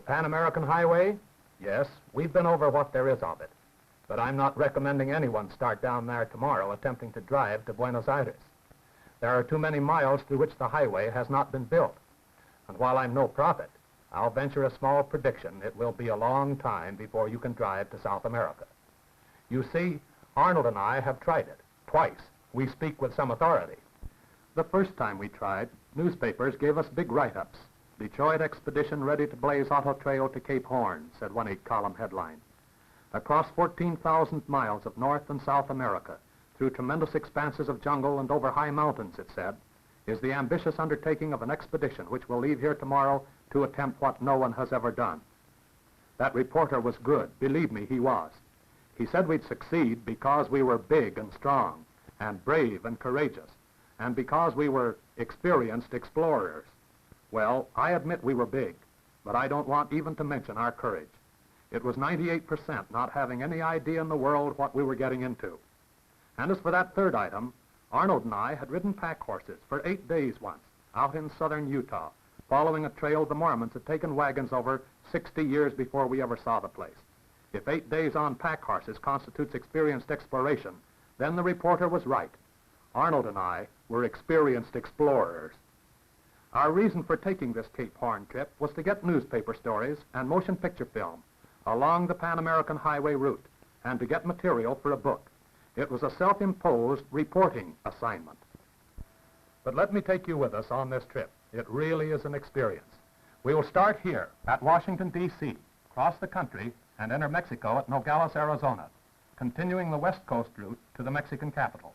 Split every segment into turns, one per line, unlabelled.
Pan American Highway? Yes, we've been over what there is of it. But I'm not recommending anyone start down there tomorrow attempting to drive to Buenos Aires. There are too many miles through which the highway has not been built. And while I'm no prophet, I'll venture a small prediction it will be a long time before you can drive to South America. You see, Arnold and I have tried it twice. We speak with some authority. The first time we tried, newspapers gave us big write-ups. Detroit expedition ready to blaze auto trail to Cape Horn, said one 8-column headline. Across 14,000 miles of North and South America, through tremendous expanses of jungle and over high mountains, it said, is the ambitious undertaking of an expedition which will leave here tomorrow to attempt what no one has ever done. That reporter was good. Believe me, he was. He said we'd succeed because we were big and strong, and brave and courageous, and because we were experienced explorers. Well, I admit we were big, but I don't want even to mention our courage. It was 98% not having any idea in the world what we were getting into. And as for that third item, Arnold and I had ridden pack horses for 8 days once, out in southern Utah, following a trail the Mormons had taken wagons over 60 years before we ever saw the place. If 8 days on pack horses constitutes experienced exploration, then the reporter was right. Arnold and I were experienced explorers. Our reason for taking this Cape Horn trip was to get newspaper stories and motion picture film along the Pan American Highway route and to get material for a book. It was a self-imposed reporting assignment. But let me take you with us on this trip. It really is an experience. We will start here at Washington, D.C., cross the country, and enter Mexico at Nogales, Arizona, continuing the West Coast route to the Mexican capital.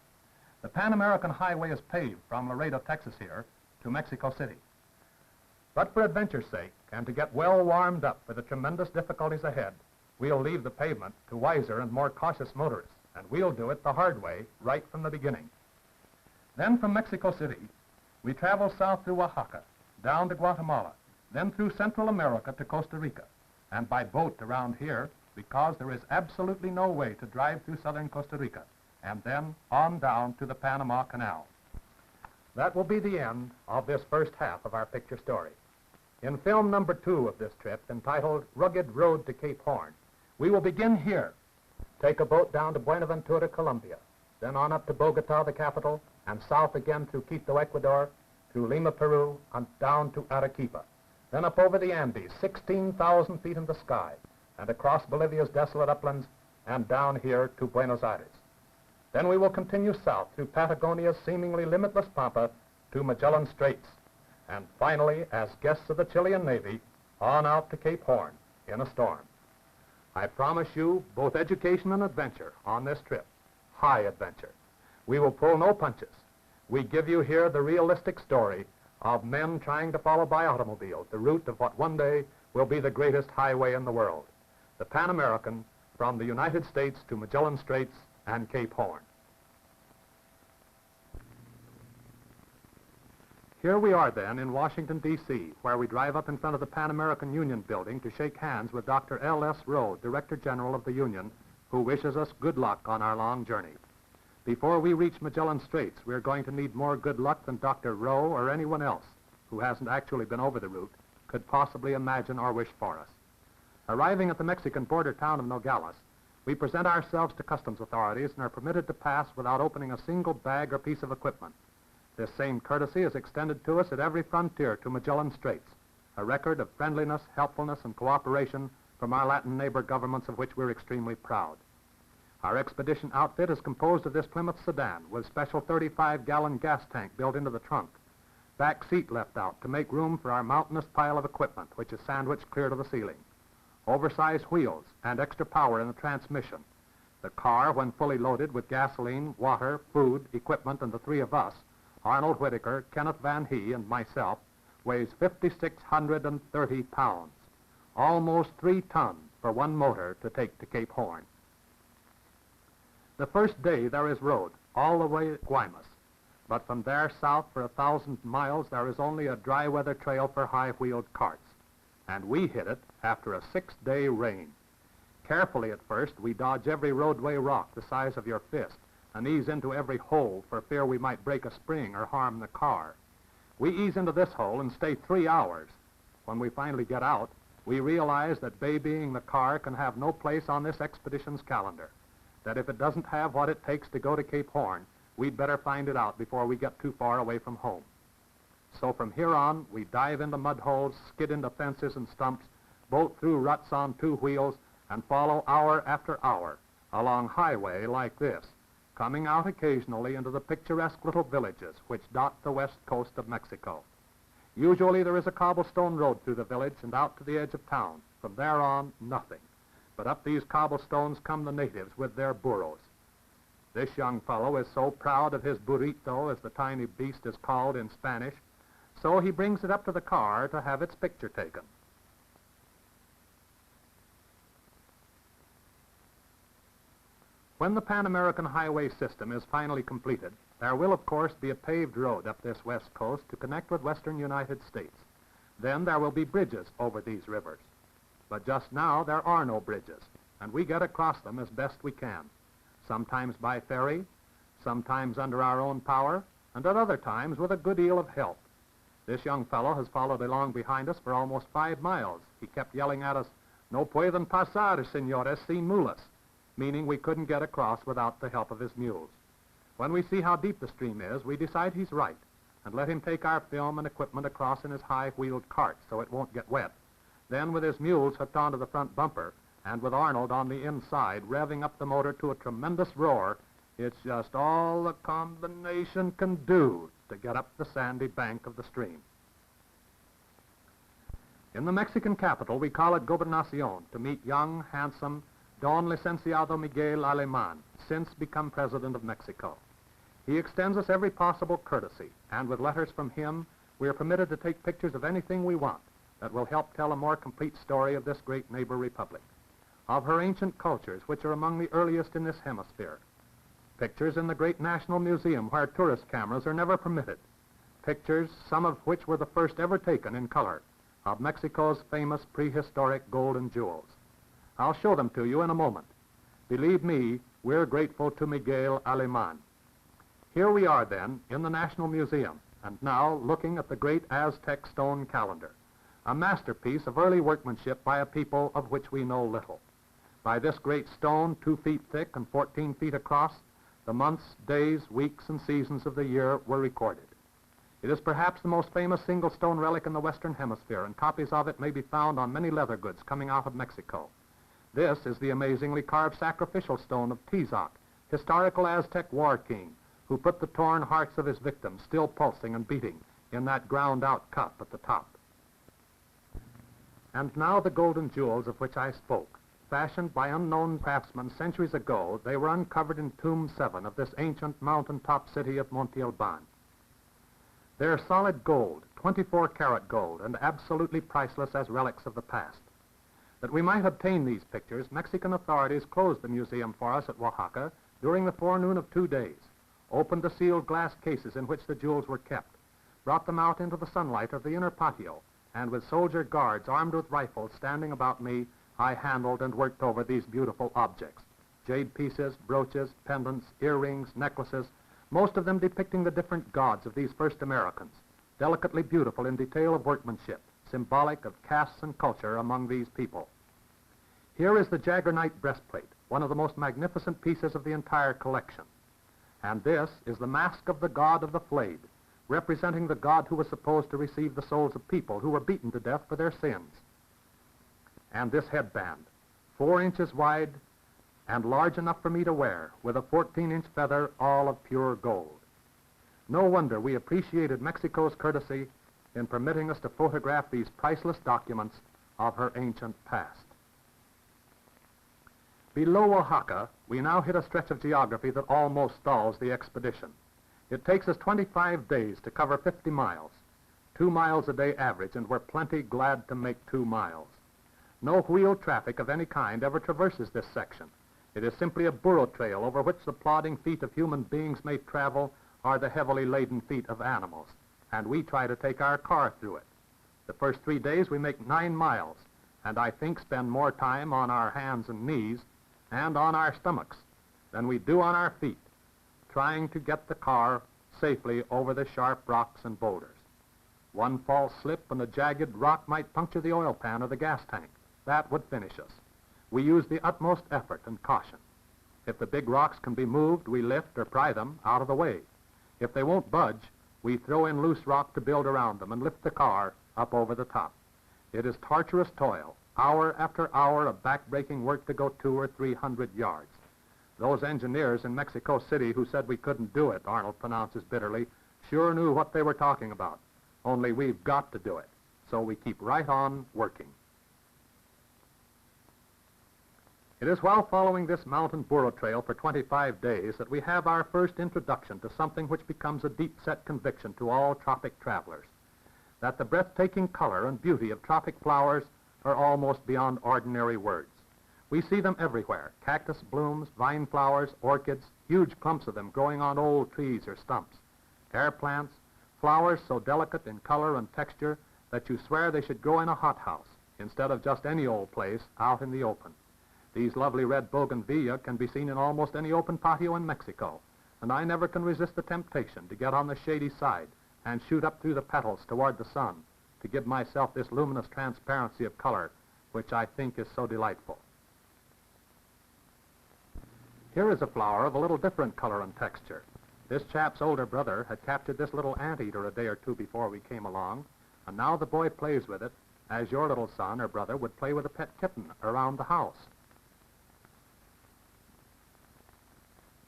The Pan American Highway is paved from Laredo, Texas here to Mexico City. But for adventure's sake, and to get well warmed up for the tremendous difficulties ahead, we'll leave the pavement to wiser and more cautious motorists, and we'll do it the hard way right from the beginning. Then from Mexico City, we travel south through Oaxaca, down to Guatemala, then through Central America to Costa Rica, and by boat around here because there is absolutely no way to drive through southern Costa Rica, and then on down to the Panama Canal. That will be the end of this first half of our picture story. In film number 2 of this trip, entitled Rugged Road to Cape Horn, we will begin here, take a boat down to Buenaventura, Colombia, then on up to Bogota, the capital, and south again through Quito, Ecuador, through Lima, Peru, and down to Arequipa, then up over the Andes, 16,000 feet in the sky, and across Bolivia's desolate uplands, and down here to Buenos Aires. Then we will continue south through Patagonia's seemingly limitless pampa to Magellan Straits, and finally, as guests of the Chilean Navy, on out to Cape Horn in a storm. I promise you both education and adventure on this trip, high adventure. We will pull no punches. We give you here the realistic story of men trying to follow by automobile the route of what one day will be the greatest highway in the world, the Pan American from the United States to Magellan Straits and Cape Horn. Here we are then in Washington, D.C., where we drive up in front of the Pan American Union building to shake hands with Dr. L.S. Rowe, Director General of the Union, who wishes us good luck on our long journey. Before we reach Magellan Straits, we're going to need more good luck than Dr. Rowe or anyone else who hasn't actually been over the route could possibly imagine or wish for us. Arriving at the Mexican border town of Nogales, we present ourselves to customs authorities and are permitted to pass without opening a single bag or piece of equipment. This same courtesy is extended to us at every frontier to Magellan Straits, a record of friendliness, helpfulness, and cooperation from our Latin neighbor governments of which we're extremely proud. Our expedition outfit is composed of this Plymouth sedan with special 35-gallon gas tank built into the trunk, back seat left out to make room for our mountainous pile of equipment, which is sandwiched clear to the ceiling, oversized wheels, and extra power in the transmission. The car, when fully loaded with gasoline, water, food, equipment, and the three of us, Arnold Whitaker, Kenneth Van Hee, and myself, weighs 5,630 pounds, almost 3 tons for one motor to take to Cape Horn. The first day there is road, all the way to Guaymas, but from there south for 1,000 miles there is only a dry weather trail for high-wheeled carts, and we hit it after a 6-day rain. Carefully at first, we dodge every roadway rock the size of your fist, and ease into every hole for fear we might break a spring or harm the car. We ease into this hole and stay 3 hours. When we finally get out, we realize that babying the car can have no place on this expedition's calendar, that if it doesn't have what it takes to go to Cape Horn, we'd better find it out before we get too far away from home. So from here on, we dive into mud holes, skid into fences and stumps, bolt through ruts on two wheels, and follow hour after hour along highway like this, coming out occasionally into the picturesque little villages which dot the west coast of Mexico. Usually there is a cobblestone road through the village and out to the edge of town. From there on, nothing. But up these cobblestones come the natives with their burros. This young fellow is so proud of his burrito, as the tiny beast is called in Spanish, so he brings it up to the car to have its picture taken. When the Pan American highway system is finally completed, there will, of course, be a paved road up this west coast to connect with western United States. Then there will be bridges over these rivers. But just now, there are no bridges, and we get across them as best we can, sometimes by ferry, sometimes under our own power, and at other times with a good deal of help. This young fellow has followed along behind us for almost 5 miles. He kept yelling at us, "No pueden pasar, señores, sin mulas," meaning we couldn't get across without the help of his mules. When we see how deep the stream is, we decide he's right and let him take our film and equipment across in his high-wheeled cart so it won't get wet. Then, with his mules hooked onto the front bumper and with Arnold on the inside revving up the motor to a tremendous roar, it's just all the combination can do to get up the sandy bank of the stream. In the Mexican capital, we call it Gobernacion to meet young, handsome Don Licenciado Miguel Alemán, since become President of Mexico. He extends us every possible courtesy, and with letters from him, we are permitted to take pictures of anything we want that will help tell a more complete story of this great neighbor republic, of her ancient cultures, which are among the earliest in this hemisphere. Pictures in the great National Museum, where tourist cameras are never permitted. Pictures, some of which were the first ever taken in color, of Mexico's famous prehistoric gold and jewels. I'll show them to you in a moment. Believe me, we're grateful to Miguel Alemán. Here we are then in the National Museum, and now looking at the great Aztec stone calendar, a masterpiece of early workmanship by a people of which we know little. By this great stone, 2 feet thick and 14 feet across, the months, days, weeks, and seasons of the year were recorded. It is perhaps the most famous single stone relic in the Western Hemisphere, and copies of it may be found on many leather goods coming out of Mexico. This is the amazingly carved sacrificial stone of Tizoc, historical Aztec war king, who put the torn hearts of his victims, still pulsing and beating, in that ground-out cup at the top. And now the golden jewels of which I spoke. Fashioned by unknown craftsmen centuries ago, they were uncovered in Tomb 7 of this ancient mountaintop city of Monte Albán. They're solid gold, 24-karat gold, and absolutely priceless as relics of the past. That we might obtain these pictures, Mexican authorities closed the museum for us at Oaxaca during the forenoon of 2 days, opened the sealed glass cases in which the jewels were kept, brought them out into the sunlight of the inner patio, and with soldier guards armed with rifles standing about me, I handled and worked over these beautiful objects. Jade pieces, brooches, pendants, earrings, necklaces, most of them depicting the different gods of these first Americans, delicately beautiful in detail of workmanship, symbolic of castes and culture among these people. Here is the Jaggernite breastplate, one of the most magnificent pieces of the entire collection. And this is the mask of the god of the flayed, representing the god who was supposed to receive the souls of people who were beaten to death for their sins. And this headband, 4 inches wide and large enough for me to wear, with a 14-inch feather, all of pure gold. No wonder we appreciated Mexico's courtesy in permitting us to photograph these priceless documents of her ancient past. Below Oaxaca, we now hit a stretch of geography that almost stalls the expedition. It takes us 25 days to cover 50 miles, 2 miles a day average, and we're plenty glad to make 2 miles. No wheel traffic of any kind ever traverses this section. It is simply a burro trail over which the plodding feet of human beings may travel or the heavily laden feet of animals, and we try to take our car through it. The first 3 days we make 9 miles, and I think spend more time on our hands and knees and on our stomachs than we do on our feet, trying to get the car safely over the sharp rocks and boulders. One false slip and a jagged rock might puncture the oil pan or the gas tank. That would finish us. We use the utmost effort and caution. If the big rocks can be moved, we lift or pry them out of the way. If they won't budge, we throw in loose rock to build around them and lift the car up over the top. It is torturous toil, hour after hour of back-breaking work to go 200 or 300 yards. Those engineers in Mexico City who said we couldn't do it, Arnold pronounces bitterly, sure knew what they were talking about. Only we've got to do it, so we keep right on working. It is while following this mountain burro trail for 25 days that we have our first introduction to something which becomes a deep-set conviction to all tropic travelers, that the breathtaking color and beauty of tropic flowers are almost beyond ordinary words. We see them everywhere, cactus blooms, vine flowers, orchids, huge clumps of them growing on old trees or stumps, air plants, flowers so delicate in color and texture that you swear they should grow in a hothouse instead of just any old place out in the open. These lovely red bougainvillea can be seen in almost any open patio in Mexico, and I never can resist the temptation to get on the shady side and shoot up through the petals toward the sun to give myself this luminous transparency of color, which I think is so delightful. Here is a flower of a little different color and texture. This chap's older brother had captured this little anteater a day or two before we came along, and now the boy plays with it as your little son or brother would play with a pet kitten around the house.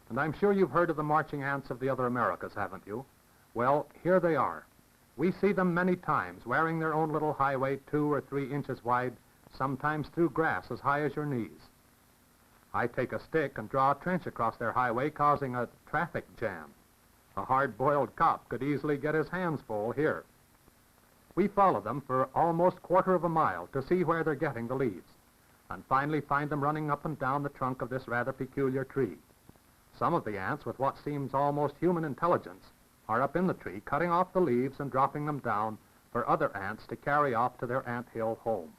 And I'm sure you've heard of the marching ants of the other Americas, haven't you? Well, here they are. We see them many times, wearing their own little highway 2 or 3 inches wide, sometimes through grass as high as your knees. I take a stick and draw a trench across their highway, causing a traffic jam. A hard-boiled cop could easily get his hands full here. We follow them for almost 1/4 of a mile to see where they're getting the leaves, and finally find them running up and down the trunk of this rather peculiar tree. Some of the ants, with what seems almost human intelligence, are up in the tree, cutting off the leaves and dropping them down for other ants to carry off to their anthill home.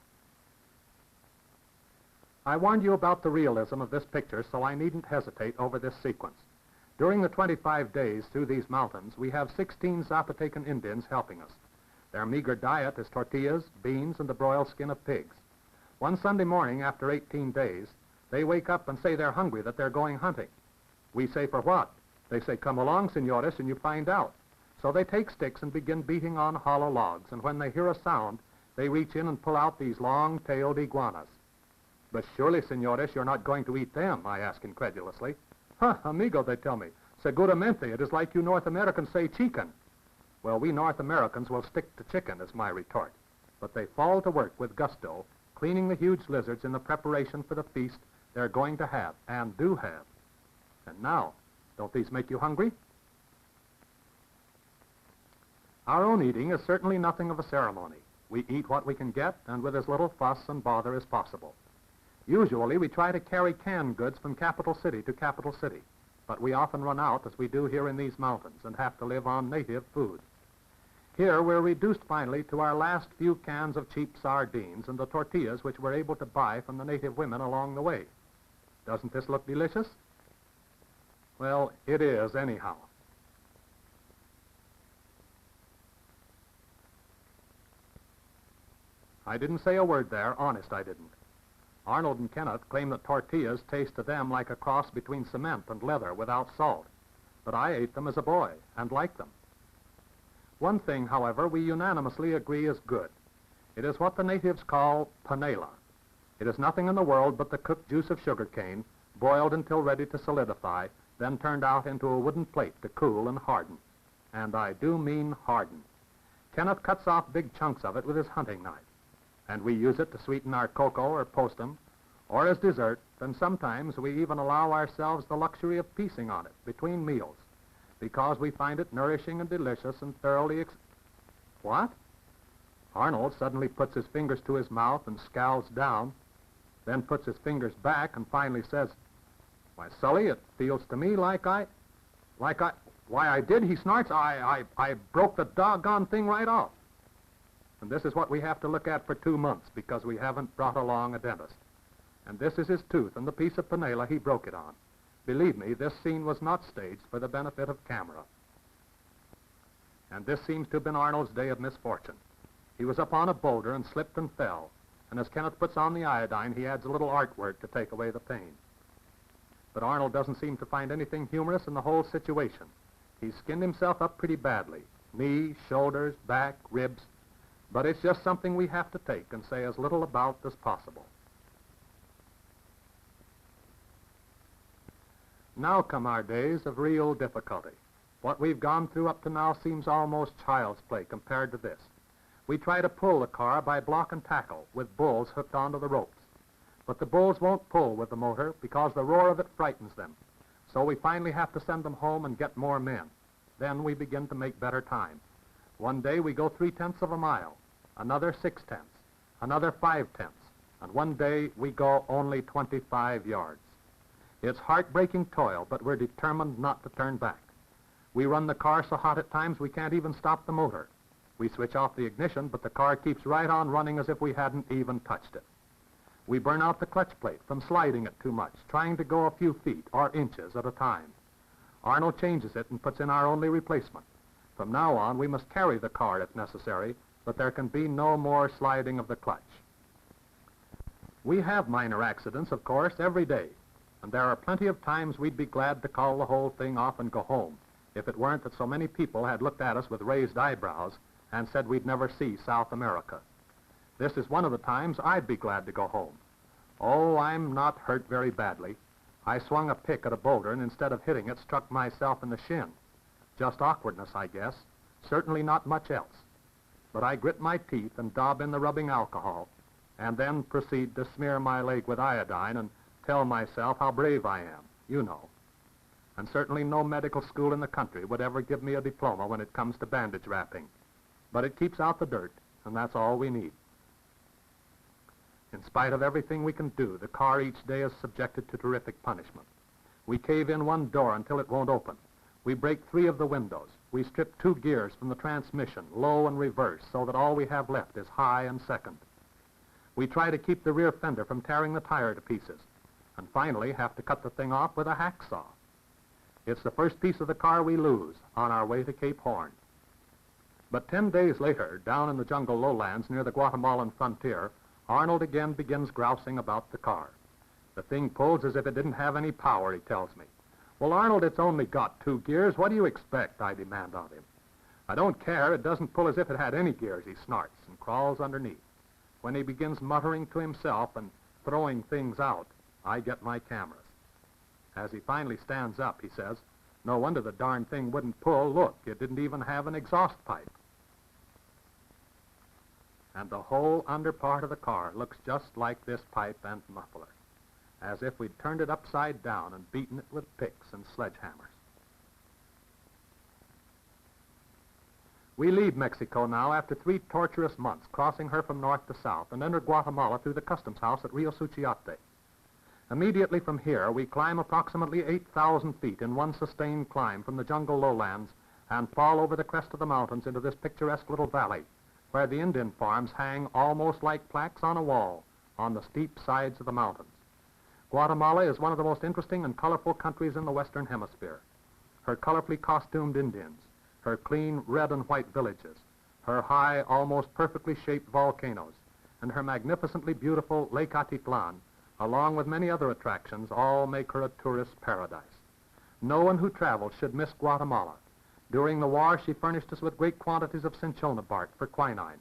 I warned you about the realism of this picture, so I needn't hesitate over this sequence. During the 25 days through these mountains, we have 16 Zapotecan Indians helping us. Their meager diet is tortillas, beans, and the broiled skin of pigs. One Sunday morning after 18 days, they wake up and say they're hungry, that they're going hunting. We say, for what? They say, come along, senores, and you find out. So they take sticks and begin beating on hollow logs, and when they hear a sound, they reach in and pull out these long-tailed iguanas. But surely, senores, you're not going to eat them, I ask incredulously. Huh, amigo, they tell me. Seguramente, it is like you North Americans say chicken. Well, we North Americans will stick to chicken, is my retort. But they fall to work with gusto, cleaning the huge lizards in the preparation for the feast they're going to have, and do have. And now, don't these make you hungry? Our own eating is certainly nothing of a ceremony. We eat what we can get, and with as little fuss and bother as possible. Usually, we try to carry canned goods from capital city to capital city, but we often run out, as we do here in these mountains, and have to live on native food. Here, we're reduced finally to our last few cans of cheap sardines and the tortillas which we're able to buy from the native women along the way. Doesn't this look delicious? Well, it is, anyhow. I didn't say a word there, honest I didn't. Arnold and Kenneth claim that tortillas taste to them like a cross between cement and leather without salt, but I ate them as a boy and liked them. One thing, however, we unanimously agree is good. It is what the natives call panela. It is nothing in the world but the cooked juice of sugarcane, boiled until ready to solidify, then turned out into a wooden plate to cool and harden. And I do mean harden. Kenneth cuts off big chunks of it with his hunting knife, and we use it to sweeten our cocoa or postum, or as dessert, and sometimes we even allow ourselves the luxury of piecing on it between meals, because we find it nourishing and delicious and thoroughly What? Arnold suddenly puts his fingers to his mouth and scowls down, then puts his fingers back and finally says, "Why, Sully, it feels to me like I did," he snorts, I broke the doggone thing right off. And this is what we have to look at for 2 months because we haven't brought along a dentist. And this is his tooth and the piece of panela he broke it on. Believe me, this scene was not staged for the benefit of camera. And this seems to have been Arnold's day of misfortune. He was up on a boulder and slipped and fell, and as Kenneth puts on the iodine, he adds a little artwork to take away the pain. But Arnold doesn't seem to find anything humorous in the whole situation. He's skinned himself up pretty badly. Knees, shoulders, back, ribs. But it's just something we have to take and say as little about as possible. Now come our days of real difficulty. What we've gone through up to now seems almost child's play compared to this. We try to pull the car by block and tackle with bulls hooked onto the ropes. But the bulls won't pull with the motor because the roar of it frightens them. So we finally have to send them home and get more men. Then we begin to make better time. One day we go 3/10 of a mile, another 6/10, another 5/10, and one day we go only 25 yards. It's heartbreaking toil, but we're determined not to turn back. We run the car so hot at times we can't even stop the motor. We switch off the ignition, but the car keeps right on running as if we hadn't even touched it. We burn out the clutch plate from sliding it too much, trying to go a few feet or inches at a time. Arnold changes it and puts in our only replacement. From now on, we must carry the car if necessary, but there can be no more sliding of the clutch. We have minor accidents, of course, every day, and there are plenty of times we'd be glad to call the whole thing off and go home, if it weren't that so many people had looked at us with raised eyebrows and said we'd never see South America. This is one of the times I'd be glad to go home. Oh, I'm not hurt very badly. I swung a pick at a boulder and instead of hitting it, struck myself in the shin. Just awkwardness, I guess. Certainly not much else. But I grit my teeth and daub in the rubbing alcohol, and then proceed to smear my leg with iodine and tell myself how brave I am, you know. And certainly no medical school in the country would ever give me a diploma when it comes to bandage wrapping. But it keeps out the dirt, and that's all we need. In spite of everything we can do, the car each day is subjected to terrific punishment. We cave in one door until it won't open. We break 3 of the windows. We strip 2 gears from the transmission, low and reverse, so that all we have left is high and second. We try to keep the rear fender from tearing the tire to pieces, and finally have to cut the thing off with a hacksaw. It's the first piece of the car we lose on our way to Cape Horn. But 10 days later, down in the jungle lowlands near the Guatemalan frontier, Arnold again begins grousing about the car. The thing pulls as if it didn't have any power, he tells me. Well, Arnold, it's only got 2 gears. What do you expect? I demand of him. I don't care. It doesn't pull as if it had any gears, he snorts and crawls underneath. When he begins muttering to himself and throwing things out, I get my cameras. As he finally stands up, he says, no wonder the darn thing wouldn't pull. Look, it didn't even have an exhaust pipe. And the whole under part of the car looks just like this pipe and muffler, as if we'd turned it upside down and beaten it with picks and sledgehammers. We leave Mexico now after 3 torturous months, crossing her from north to south, and enter Guatemala through the customs house at Rio Suchiate. Immediately from here, we climb approximately 8,000 feet in one sustained climb from the jungle lowlands and fall over the crest of the mountains into this picturesque little valley, where the Indian farms hang almost like plaques on a wall on the steep sides of the mountains. Guatemala is one of the most interesting and colorful countries in the Western Hemisphere. Her colorfully costumed Indians, her clean red and white villages, her high, almost perfectly shaped volcanoes, and her magnificently beautiful Lake Atitlán, along with many other attractions, all make her a tourist paradise. No one who travels should miss Guatemala. During the war, she furnished us with great quantities of cinchona bark for quinine,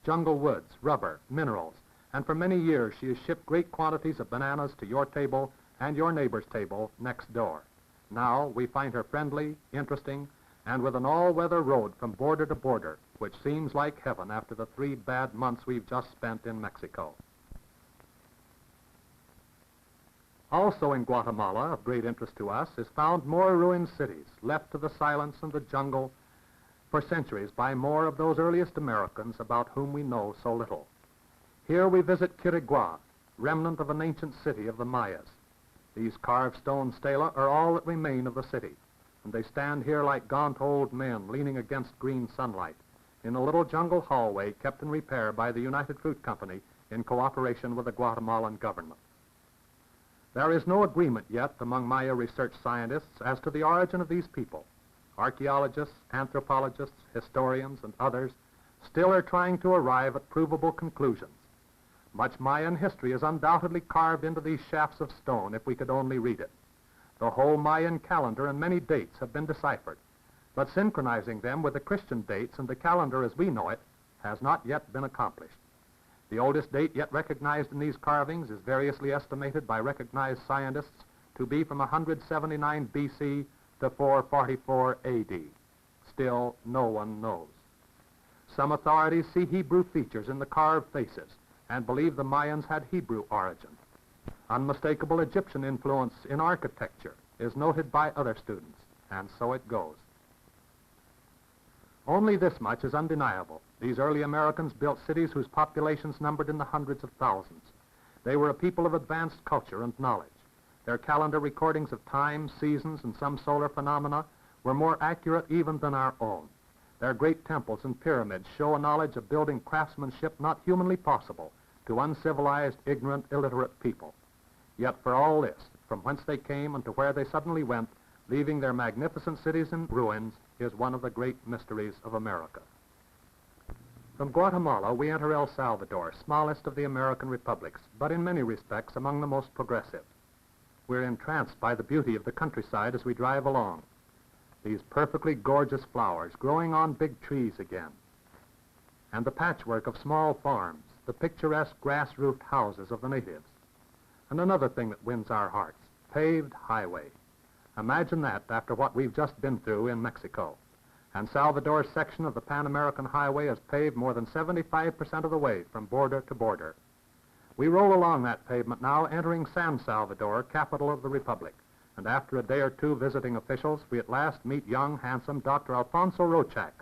jungle woods, rubber, minerals, and for many years she has shipped great quantities of bananas to your table and your neighbor's table next door. Now we find her friendly, interesting, and with an all-weather road from border to border, which seems like heaven after the 3 bad months we've just spent in Mexico. Also in Guatemala, of great interest to us, is found more ruined cities, left to the silence and the jungle for centuries by more of those earliest Americans about whom we know so little. Here we visit Quirigua, remnant of an ancient city of the Mayas. These carved stone stela are all that remain of the city, and they stand here like gaunt old men leaning against green sunlight in a little jungle hallway kept in repair by the United Fruit Company in cooperation with the Guatemalan government. There is no agreement yet among Maya research scientists as to the origin of these people. Archaeologists, anthropologists, historians, and others still are trying to arrive at provable conclusions. Much Mayan history is undoubtedly carved into these shafts of stone if we could only read it. The whole Mayan calendar and many dates have been deciphered, but synchronizing them with the Christian dates and the calendar as we know it has not yet been accomplished. The oldest date yet recognized in these carvings is variously estimated by recognized scientists to be from 179 BC to 444 AD. Still, no one knows. Some authorities see Hebrew features in the carved faces and believe the Mayans had Hebrew origin. Unmistakable Egyptian influence in architecture is noted by other students, and so it goes. Only this much is undeniable. These early Americans built cities whose populations numbered in the hundreds of thousands. They were a people of advanced culture and knowledge. Their calendar recordings of time, seasons, and some solar phenomena were more accurate even than our own. Their great temples and pyramids show a knowledge of building craftsmanship not humanly possible to uncivilized, ignorant, illiterate people. Yet for all this, from whence they came and to where they suddenly went, leaving their magnificent cities in ruins, is one of the great mysteries of America. From Guatemala, we enter El Salvador, smallest of the American republics, but in many respects among the most progressive. We're entranced by the beauty of the countryside as we drive along. These perfectly gorgeous flowers growing on big trees again. And the patchwork of small farms, the picturesque grass-roofed houses of the natives. And another thing that wins our hearts, paved highway. Imagine that after what we've just been through in Mexico. And Salvador's section of the Pan-American Highway is paved more than 75% of the way from border to border. We roll along that pavement now, entering San Salvador, capital of the Republic. And after a day or two visiting officials, we at last meet young, handsome Dr. Alfonso Rochak,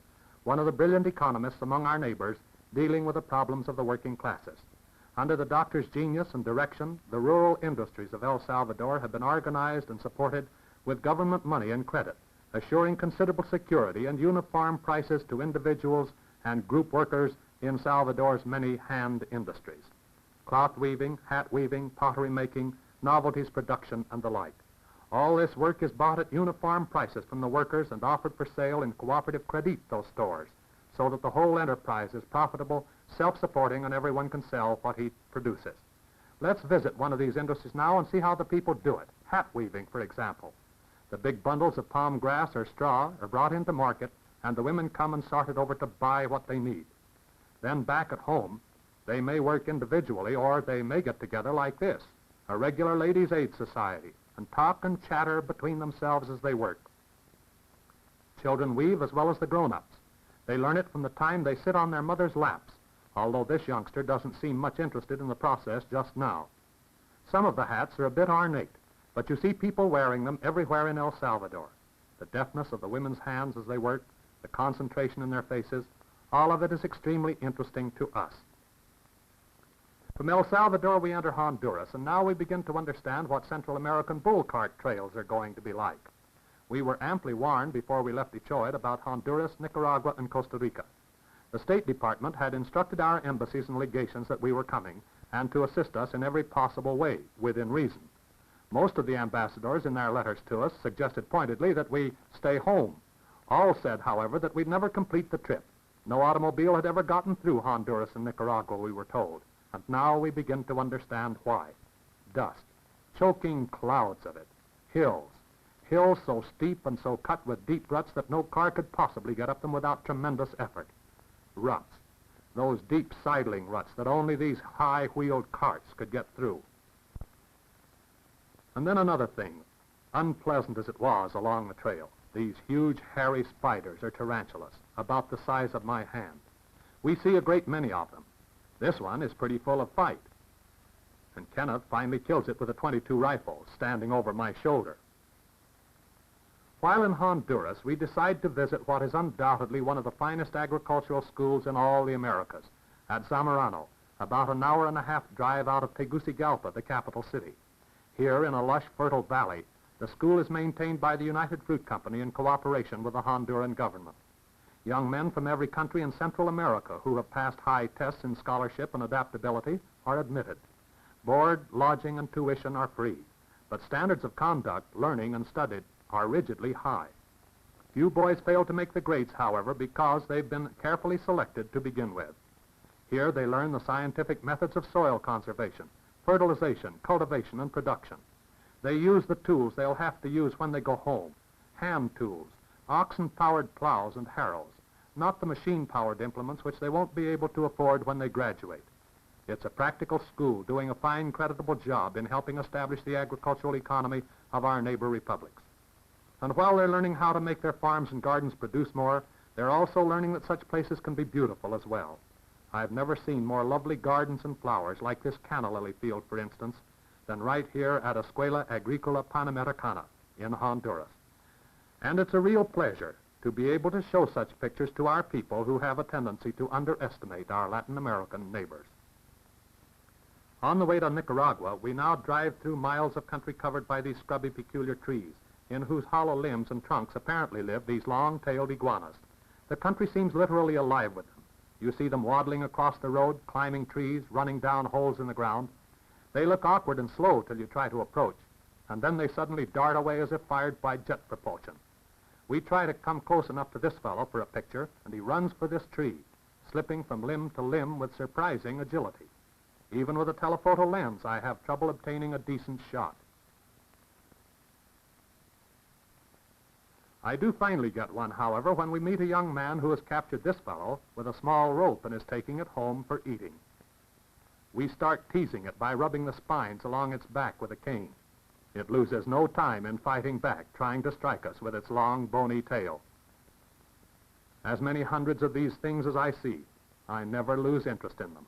one of the brilliant economists among our neighbors, dealing with the problems of the working classes. Under the doctor's genius and direction, the rural industries of El Salvador have been organized and supported with government money and credit, assuring considerable security and uniform prices to individuals and group workers in Salvador's many hand industries. Cloth weaving, hat weaving, pottery making, novelties production, and the like. All this work is bought at uniform prices from the workers and offered for sale in cooperative credito stores, so that the whole enterprise is profitable, self-supporting, and everyone can sell what he produces. Let's visit one of these industries now and see how the people do it. Hat weaving, for example. The big bundles of palm grass or straw are brought into market, and the women come and sort it over to buy what they need. Then back at home, they may work individually, or they may get together like this, a regular ladies' aid society, and talk and chatter between themselves as they work. Children weave as well as the grown-ups. They learn it from the time they sit on their mother's laps, although this youngster doesn't seem much interested in the process just now. Some of the hats are a bit ornate, but you see people wearing them everywhere in El Salvador. The deftness of the women's hands as they work, the concentration in their faces, all of it is extremely interesting to us. From El Salvador, we enter Honduras, and now we begin to understand what Central American bull cart trails are going to be like. We were amply warned before we left Detroit about Honduras, Nicaragua, and Costa Rica. The State Department had instructed our embassies and legations that we were coming, and to assist us in every possible way, within reason. Most of the ambassadors in their letters to us suggested pointedly that we stay home. All said, however, that we'd never complete the trip. No automobile had ever gotten through Honduras and Nicaragua, we were told. And now we begin to understand why. Dust, choking clouds of it, hills so steep and so cut with deep ruts that no car could possibly get up them without tremendous effort. Ruts, those deep sidling ruts that only these high-wheeled carts could get through. And then another thing, unpleasant as it was along the trail, these huge hairy spiders or tarantulas, about the size of my hand. We see a great many of them. This one is pretty full of fight. And Kenneth finally kills it with a .22 rifle, standing over my shoulder. While in Honduras, we decide to visit what is undoubtedly one of the finest agricultural schools in all the Americas, at Zamorano, about an hour and a half drive out of Tegucigalpa, the capital city. Here, in a lush, fertile valley, the school is maintained by the United Fruit Company in cooperation with the Honduran government. Young men from every country in Central America who have passed high tests in scholarship and adaptability are admitted. Board, lodging, and tuition are free, but standards of conduct, learning, and study are rigidly high. Few boys fail to make the grades, however, because they've been carefully selected to begin with. Here they learn the scientific methods of soil conservation, fertilization, cultivation, and production. They use the tools they'll have to use when they go home, hand tools, oxen-powered plows and harrows, not the machine-powered implements which they won't be able to afford when they graduate. It's a practical school doing a fine, creditable job in helping establish the agricultural economy of our neighbor republics. And while they're learning how to make their farms and gardens produce more, they're also learning that such places can be beautiful as well. I've never seen more lovely gardens and flowers, like this canna lily field, for instance, than right here at Escuela Agrícola Panamericana in Honduras. And it's a real pleasure to be able to show such pictures to our people who have a tendency to underestimate our Latin American neighbors. On the way to Nicaragua, we now drive through miles of country covered by these scrubby, peculiar trees, in whose hollow limbs and trunks apparently live these long-tailed iguanas. The country seems literally alive with them. You see them waddling across the road, climbing trees, running down holes in the ground. They look awkward and slow till you try to approach, and then they suddenly dart away as if fired by jet propulsion. We try to come close enough to this fellow for a picture, and he runs for this tree, slipping from limb to limb with surprising agility. Even with a telephoto lens, I have trouble obtaining a decent shot. I do finally get one, however, when we meet a young man who has captured this fellow with a small rope and is taking it home for eating. We start teasing it by rubbing the spines along its back with a cane. It loses no time in fighting back, trying to strike us with its long, bony tail. As many hundreds of these things as I see, I never lose interest in them.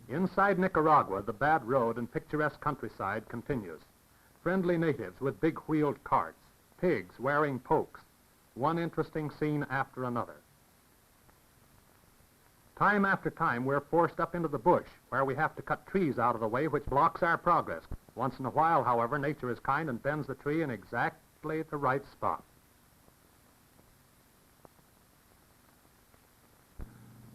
Inside Nicaragua, the bad road and picturesque countryside continues. Friendly natives with big wheeled carts, pigs wearing pokes, one interesting scene after another. Time after time, we're forced up into the bush, where we have to cut trees out of the way, which blocks our progress. Once in a while, however, nature is kind and bends the tree in exactly the right spot.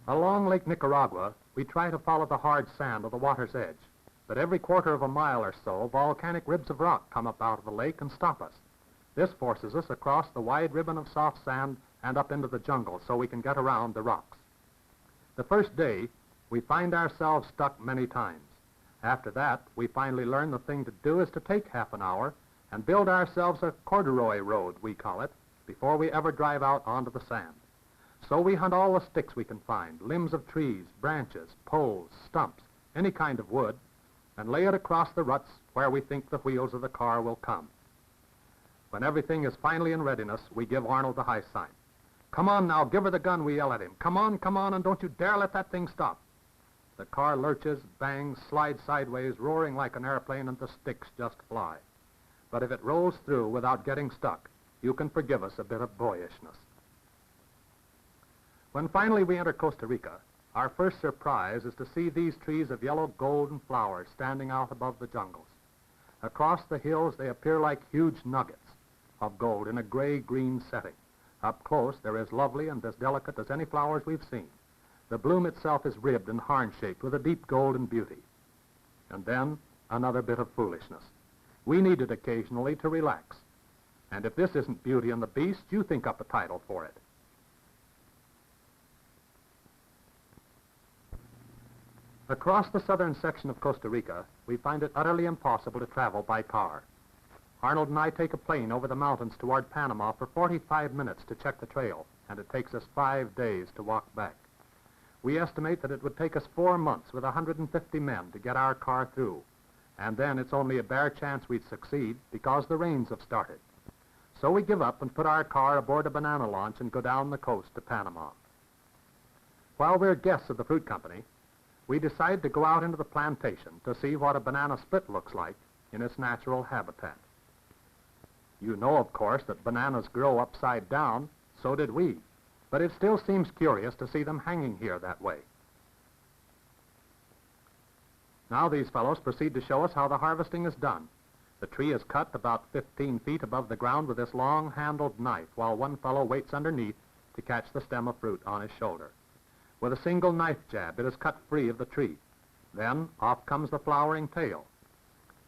Along Lake Nicaragua, we try to follow the hard sand of the water's edge, but every quarter of a mile or so, volcanic ribs of rock come up out of the lake and stop us. This forces us across the wide ribbon of soft sand and up into the jungle so we can get around the rocks. The first day, we find ourselves stuck many times. After that, we finally learn the thing to do is to take half an hour and build ourselves a corduroy road, we call it, before we ever drive out onto the sand. So we hunt all the sticks we can find, limbs of trees, branches, poles, stumps, any kind of wood, and lay it across the ruts where we think the wheels of the car will come. When everything is finally in readiness, we give Arnold the high sign. "Come on now, give her the gun," we yell at him. Come on, and don't you dare let that thing stop." The car lurches, bangs, slides sideways, roaring like an airplane, and the sticks just fly. But if it rolls through without getting stuck, you can forgive us a bit of boyishness. When finally we enter Costa Rica, our first surprise is to see these trees of yellow golden flowers standing out above the jungles. Across the hills, they appear like huge nuggets of gold in a gray-green setting. Up close, they're as lovely and as delicate as any flowers we've seen. The bloom itself is ribbed and horn-shaped with a deep golden beauty. And then, another bit of foolishness. We need it occasionally to relax. And if this isn't Beauty and the Beast, you think up a title for it. Across the southern section of Costa Rica, we find it utterly impossible to travel by car. Arnold and I take a plane over the mountains toward Panama for 45 minutes to check the trail, and it takes us 5 days to walk back. We estimate that it would take us 4 months with 150 men to get our car through, and then it's only a bare chance we'd succeed because the rains have started. So we give up and put our car aboard a banana launch and go down the coast to Panama. While we're guests of the fruit company, we decide to go out into the plantation to see what a banana split looks like in its natural habitat. You know, of course, that bananas grow upside down. So did we. But it still seems curious to see them hanging here that way. Now these fellows proceed to show us how the harvesting is done. The tree is cut about 15 feet above the ground with this long-handled knife, while one fellow waits underneath to catch the stem of fruit on his shoulder. With a single knife jab, it is cut free of the tree. Then off comes the flowering tail.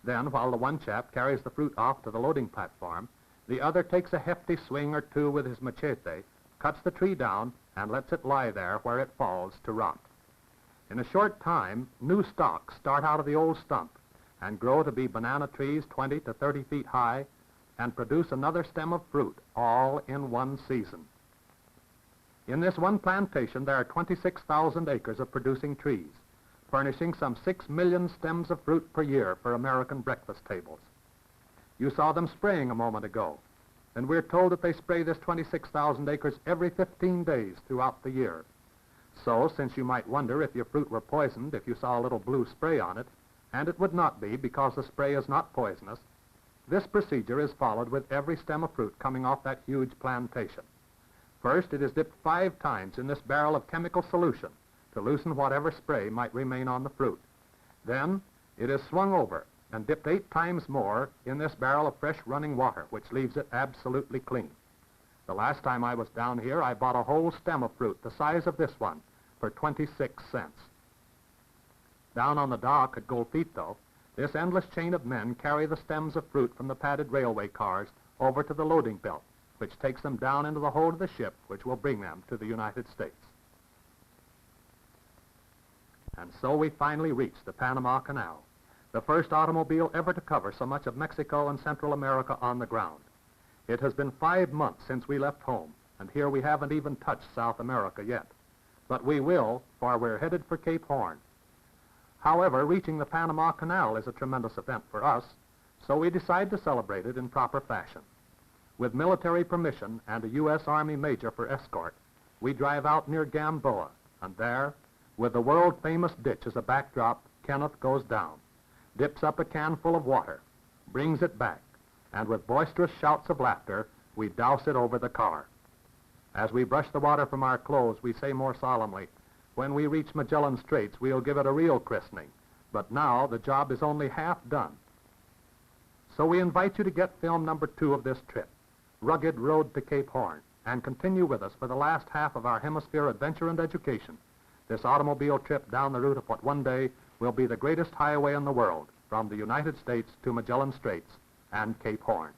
Then, while the one chap carries the fruit off to the loading platform, the other takes a hefty swing or two with his machete, cuts the tree down, and lets it lie there where it falls to rot. In a short time, new stalks start out of the old stump and grow to be banana trees 20 to 30 feet high and produce another stem of fruit, all in one season. In this one plantation, there are 26,000 acres of producing trees, furnishing some 6 million stems of fruit per year for American breakfast tables. You saw them spraying a moment ago, and we're told that they spray this 26,000 acres every 15 days throughout the year. So, since you might wonder if your fruit were poisoned if you saw a little blue spray on it, and it would not be because the spray is not poisonous, this procedure is followed with every stem of fruit coming off that huge plantation. First, it is dipped 5 times in this barrel of chemical solution to loosen whatever spray might remain on the fruit. Then, it is swung over and dipped 8 times more in this barrel of fresh running water, which leaves it absolutely clean. The last time I was down here, I bought a whole stem of fruit the size of this one for 26 cents. Down on the dock at Golfito, this endless chain of men carry the stems of fruit from the padded railway cars over to the loading belt, which takes them down into the hold of the ship, which will bring them to the United States. And so we finally reach the Panama Canal, the first automobile ever to cover so much of Mexico and Central America on the ground. It has been 5 months since we left home, and here we haven't even touched South America yet. But we will, for we're headed for Cape Horn. However, reaching the Panama Canal is a tremendous event for us, so we decide to celebrate it in proper fashion. With military permission and a U.S. Army major for escort, we drive out near Gamboa, and there, with the world-famous ditch as a backdrop, Kenneth goes down, dips up a can full of water, brings it back, and with boisterous shouts of laughter, we douse it over the car. As we brush the water from our clothes, we say more solemnly, when we reach Magellan Straits, we'll give it a real christening, but now the job is only half done. So we invite you to get film number 2 of this trip, Rugged Road to Cape Horn, and continue with us for the last half of our hemisphere adventure and education, this automobile trip down the route of what one day will be the greatest highway in the world, from the United States to Magellan Straits and Cape Horn.